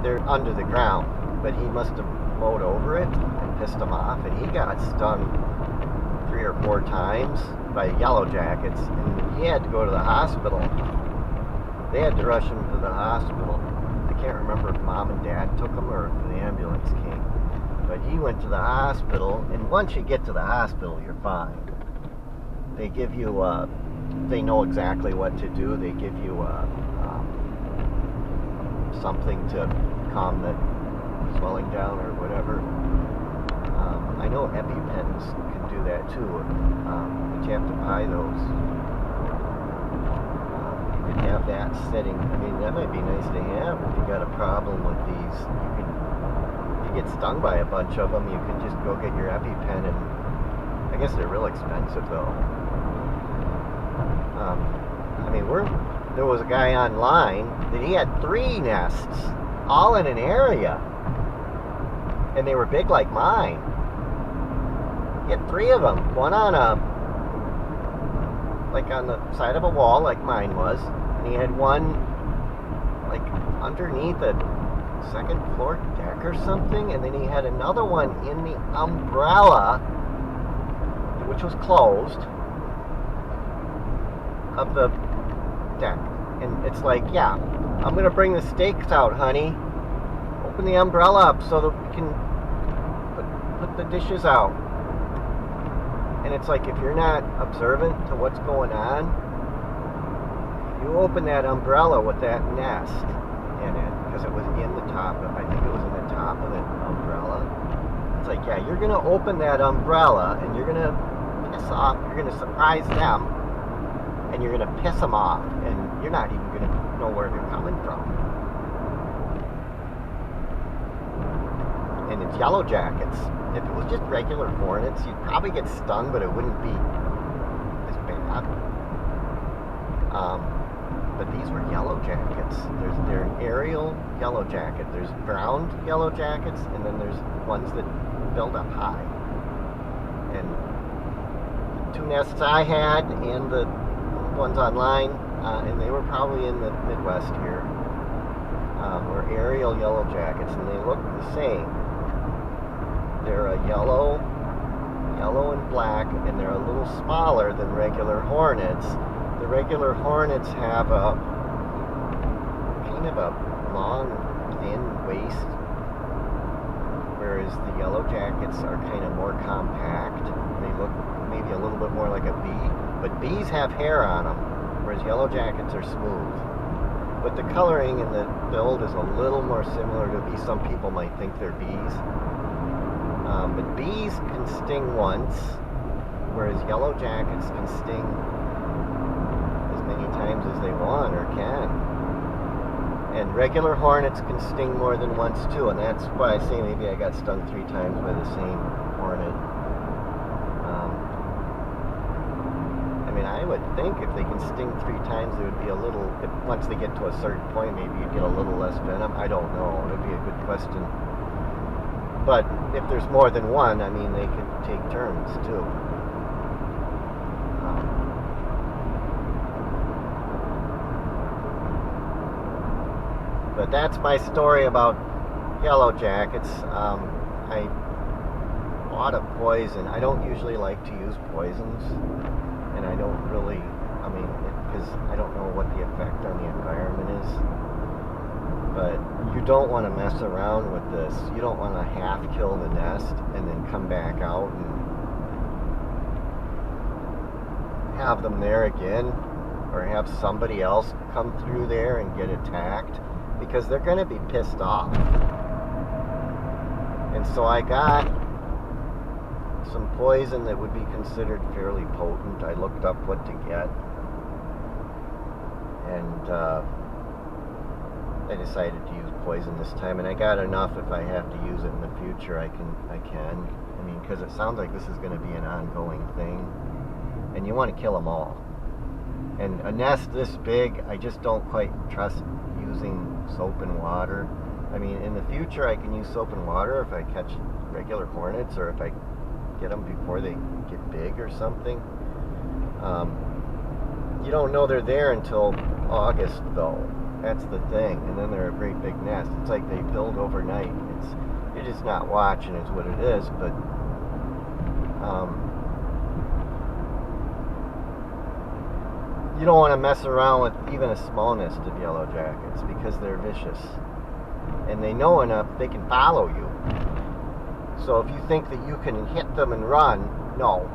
they're under the ground, but he must have mowed over it and pissed them off, and he got stung 3 or 4 times by yellow jackets, and he had to go to the hospital. They had to rush him to the hospital. I can't remember if mom and dad took him or if the ambulance came, but he went to the hospital, and once you get to the hospital, you're fine. They give you, they know exactly what to do. They give you something to calm the swelling down or whatever. I know EpiPens can do that too, but you have to buy those. You can have that sitting. I mean, that might be nice to have if you got a problem with these. If you get stung by a bunch of them, you can just go get your EpiPen, and I guess they're real expensive though. I mean, there was a guy online that he had 3 nests, all in an area, and they were big like mine. He had 3 of them, one on the side of a wall like mine was, and he had one like underneath a 2nd floor deck or something, and then he had another one in the umbrella, which was closed, of the deck. And it's like, yeah, I'm gonna bring the steaks out, honey. Open the umbrella up so that we can put the dishes out. And it's like, if you're not observant to what's going on, you open that umbrella with that nest in it, because it was in the top of, I think it was in the top of the umbrella. It's like, yeah, you're gonna open that umbrella and you're gonna piss off, you're gonna surprise them, and you're gonna piss them off, and you're not even gonna know where they're coming from. And it's yellow jackets. If it was just regular hornets, you'd probably get stung, but it wouldn't be as bad. But these were yellow jackets. They're an aerial yellow jacket. There's brown yellow jackets, and then there's ones that build up high. And 2 nests I had, and the ones online, and they were probably in the Midwest here, were aerial yellow jackets, and they look the same. They're a yellow and black, and they're a little smaller than regular hornets. The regular hornets have a kind of a long, thin waist, whereas the yellow jackets are kind of more compact. They look maybe a little bit more like a bee, but bees have hair on them, whereas yellow jackets are smooth. But the coloring and the build is a little more similar to bees. Some people might think they're bees. But bees can sting once, whereas yellow jackets can sting as many times as they want or can. And regular hornets can sting more than once too, and that's why I say maybe I got stung 3 times by the same hornet. I mean, I would think if they can sting 3 times, there would be a little, once they get to a certain point, maybe you'd get a little less venom. I don't know. It would be a good question. But if there's more than one, I mean, they could take turns too. But that's my story about yellow jackets. I bought a poison. I don't usually like to use poisons, and I don't really, I mean, because I don't know what the effect on the environment is. But you don't want to mess around with this. You don't want to half kill the nest and then come back out and have them there again, or have somebody else come through there and get attacked, because they're going to be pissed off. And so I got some poison that would be considered fairly potent. I looked up what to get, and I decided to use poison this time, and I got enough. If I have to use it in the future, I can. I mean, because it sounds like this is going to be an ongoing thing, and you want to kill them all. And a nest this big, I just don't quite trust using soap and water. I mean, in the future, I can use soap and water if I catch regular hornets, or if I get them before they get big or something. You don't know they're there until August, though. That's the thing. And then they're a great big nest. It's like they build overnight. You're just not watching is what it is, but you don't want to mess around with even a small nest of yellow jackets because they're vicious. And they know enough, they can follow you. So if you think that you can hit them and run, no.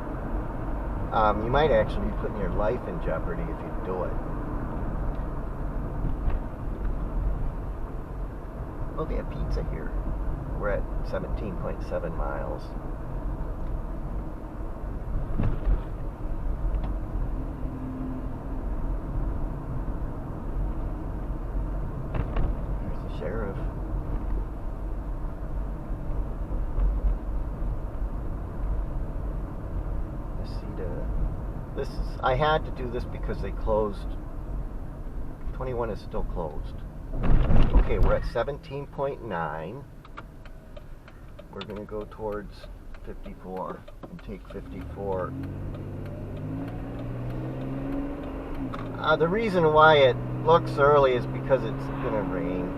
You might actually be putting your life in jeopardy if you do it. Oh, they have pizza here. We're at 17.7 miles. There's the sheriff. Necedah. I had to do this because they closed. 21 is still closed. Okay, we're at 17.9. We're going to go towards 54 and take 54. The reason why it looks early is because it's going to rain.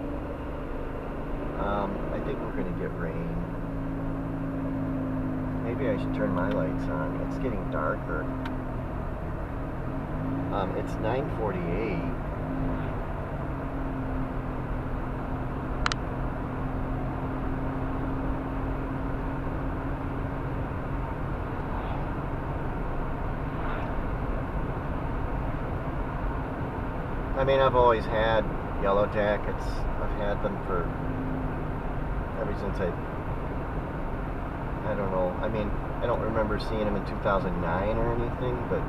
I think we're going to get rain. Maybe I should turn my lights on. It's getting darker. It's 9:48. I mean, I've always had yellow jackets. I've had them for ever since I don't know. I mean, I don't remember seeing them in 2009 or anything, but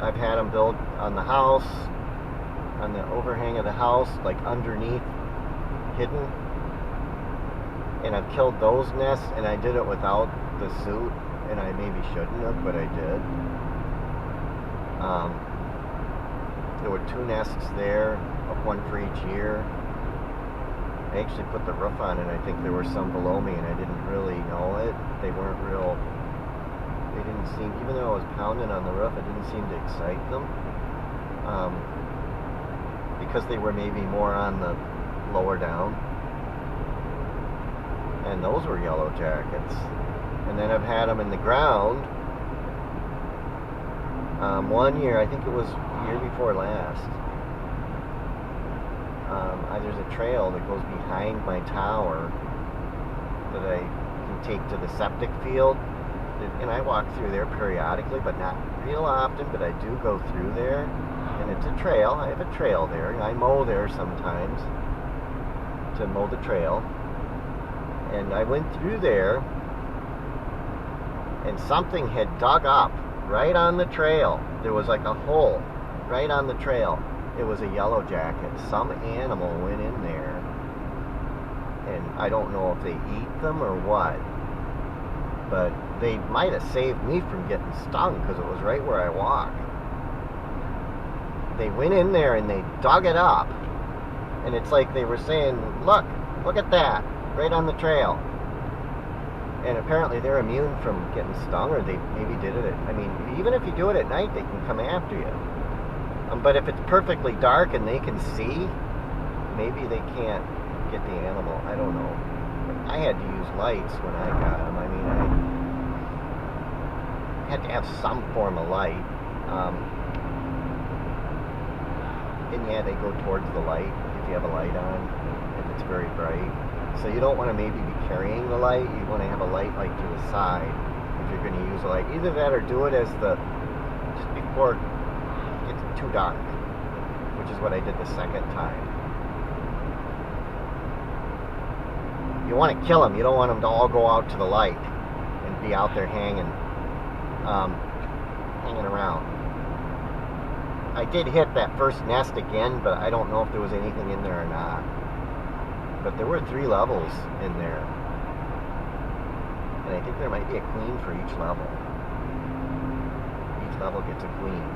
I've had them built on the house, on the overhang of the house, like underneath, hidden. And I've killed those nests, and I did it without the suit, and I maybe shouldn't have, but I did. There were 2 nests there, one for each year. I actually put the roof on, and I think there were some below me, and I didn't really know it. They weren't real. They didn't seem, even though I was pounding on the roof, it didn't seem to excite them. Because they were maybe more on the lower down. And those were yellow jackets. And then I've had them in the ground. One year, I think it was the year before last, there's a trail that goes behind my tower that I can take to the septic field, and I walk through there periodically, but not real often, but I do go through there, and it's a trail. I have a trail there, and I mow there sometimes to mow the trail, and I went through there, and something had dug up right on the trail. There was like a hole right on the trail. It was a yellow jacket. Some animal went in there, and I don't know if they eat them or what, but they might have saved me from getting stung because it was right where I walk. They went in there and they dug it up, and it's like they were saying, look at that, right on the trail. And apparently they're immune from getting stung, or they maybe did it I mean, even if you do it at night, they can come after you. But if it's perfectly dark and they can see, maybe they can't get the animal. I don't know. But I had to use lights when I got them. I mean, I had to have some form of light. And yeah, they go towards the light if you have a light on, if it's very bright. So you don't want to maybe be carrying the light. You want to have a light like to the side if you're going to use a light. Either that or do it as just before it gets too dark, which is what I did the second time. You want to kill them. You don't want them to all go out to the light and be out there hanging around. I did hit that first nest again, but I don't know if there was anything in there or not. But there were 3 levels in there. And I think there might be a queen for each level. Each level gets a queen.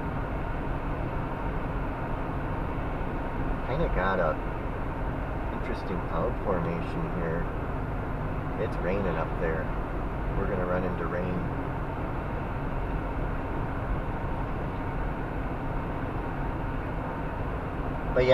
Kind of got a interesting cloud formation here. It's raining up there. We're going to run into rain.